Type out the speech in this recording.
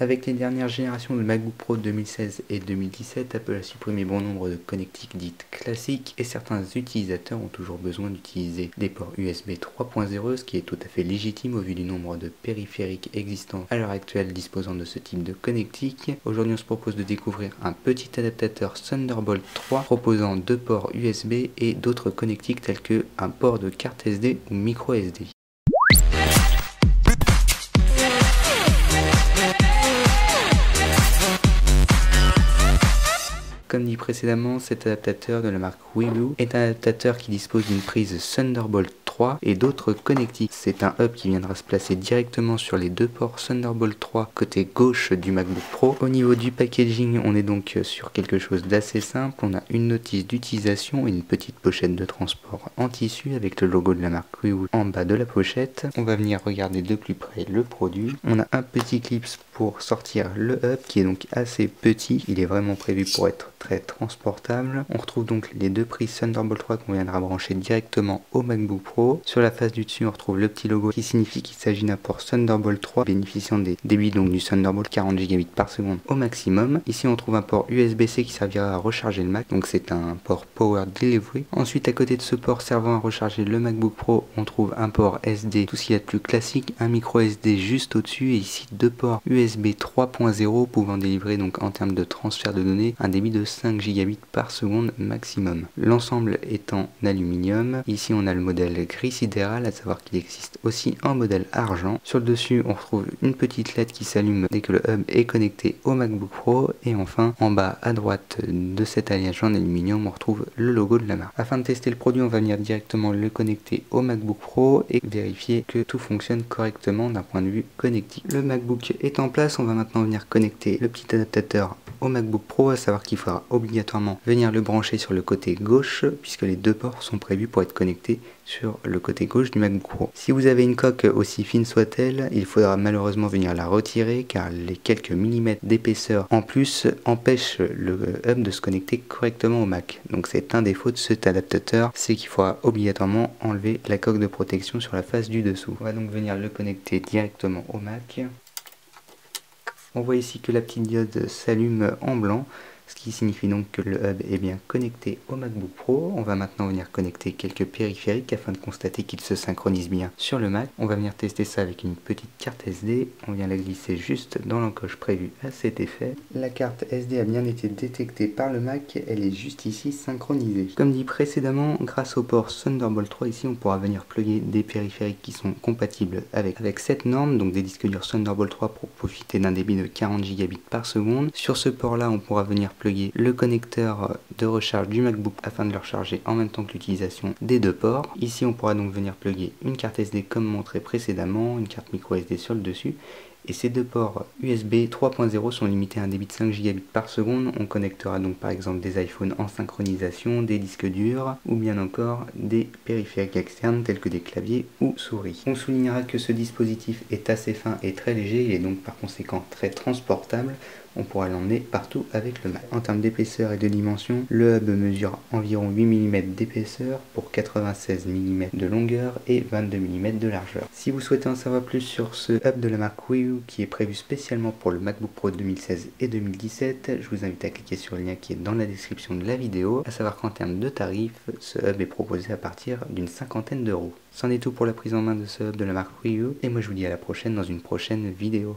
Avec les dernières générations de MacBook Pro 2016 et 2017, Apple a supprimé bon nombre de connectiques dites classiques et certains utilisateurs ont toujours besoin d'utiliser des ports USB 3.0, ce qui est tout à fait légitime au vu du nombre de périphériques existants à l'heure actuelle disposant de ce type de connectique. Aujourd'hui, on se propose de découvrir un petit adaptateur Thunderbolt 3 proposant deux ports USB et d'autres connectiques tels que un port de carte SD ou micro SD. Comme dit précédemment, cet adaptateur de la marque Weebly est un adaptateur qui dispose d'une prise Thunderbolt 3 et d'autres connectiques. C'est un hub qui viendra se placer directement sur les deux ports Thunderbolt 3 côté gauche du MacBook Pro. Au niveau du packaging, on est donc sur quelque chose d'assez simple. On a une notice d'utilisation et une petite pochette de transport en tissu avec le logo de la marque Weebly en bas de la pochette. On va venir regarder de plus près le produit. On a un petit clip pour sortir le hub qui est donc assez petit. Il est vraiment prévu pour être très transportable. On retrouve donc les deux prises Thunderbolt 3 qu'on viendra brancher directement au MacBook Pro. Sur la face du dessus, on retrouve le petit logo qui signifie qu'il s'agit d'un port Thunderbolt 3 bénéficiant des débits donc du Thunderbolt 40 Gb par seconde au maximum. Ici, on trouve un port USB-C qui servira à recharger le Mac, donc c'est un port Power Delivery. Ensuite, à côté de ce port servant à recharger le MacBook Pro, on trouve un port SD, tout ce qu'il y a de plus classique, un micro SD juste au-dessus et ici deux ports USB 3.0 pouvant délivrer donc en termes de transfert de données un débit de 5 Gb par seconde maximum. L'ensemble est en aluminium. Ici on a le modèle gris sidéral, à savoir qu'il existe aussi un modèle argent. Sur le dessus on retrouve une petite LED qui s'allume dès que le hub est connecté au MacBook Pro. Et enfin en bas à droite de cet alliage en aluminium on retrouve le logo de la marque. Afin de tester le produit, on va venir directement le connecter au MacBook Pro et vérifier que tout fonctionne correctement d'un point de vue connectique. Le MacBook est en place, on va maintenant venir connecter le petit adaptateur au MacBook Pro, à savoir qu'il faudra obligatoirement venir le brancher sur le côté gauche puisque les deux ports sont prévus pour être connectés sur le côté gauche du MacBook Pro. Si vous avez une coque aussi fine soit-elle, il faudra malheureusement venir la retirer car les quelques millimètres d'épaisseur en plus empêchent le hub de se connecter correctement au Mac. Donc c'est un défaut de cet adaptateur, c'est qu'il faudra obligatoirement enlever la coque de protection sur la face du dessous. On va donc venir le connecter directement au Mac. On voit ici que la petite diode s'allume en blanc, ce qui signifie donc que le hub est bien connecté au MacBook Pro. On va maintenant venir connecter quelques périphériques afin de constater qu'ils se synchronisent bien sur le Mac. On va venir tester ça avec une petite carte SD. On vient la glisser juste dans l'encoche prévue à cet effet. La carte SD a bien été détectée par le Mac, elle est juste ici synchronisée. Comme dit précédemment, grâce au port Thunderbolt 3 ici, on pourra venir plugger des périphériques qui sont compatibles avec cette norme, donc des disques durs Thunderbolt 3 pour profiter d'un débit de 40 Gb par seconde. Sur ce port là, on pourra venir plugger le connecteur de recharge du MacBook afin de le recharger en même temps que l'utilisation des deux ports. Ici on pourra donc venir plugger une carte SD comme montré précédemment, une carte micro SD sur le dessus. Et ces deux ports USB 3.0 sont limités à un débit de 5 Gb par seconde. On connectera donc par exemple des iPhones en synchronisation, des disques durs ou bien encore des périphériques externes tels que des claviers ou souris. On soulignera que ce dispositif est assez fin et très léger, il est donc par conséquent très transportable. On pourra l'emmener partout avec le Mac. En termes d'épaisseur et de dimension, le hub mesure environ 8 mm d'épaisseur pour 96 mm de longueur et 22 mm de largeur. Si vous souhaitez en savoir plus sur ce hub de la marque Weebly qui est prévu spécialement pour le MacBook Pro 2016 et 2017, je vous invite à cliquer sur le lien qui est dans la description de la vidéo. À savoir qu'en termes de tarifs, ce hub est proposé à partir d'une cinquantaine d'euros. C'en est tout pour la prise en main de ce hub de la marque Weebly et moi je vous dis à la prochaine dans une prochaine vidéo.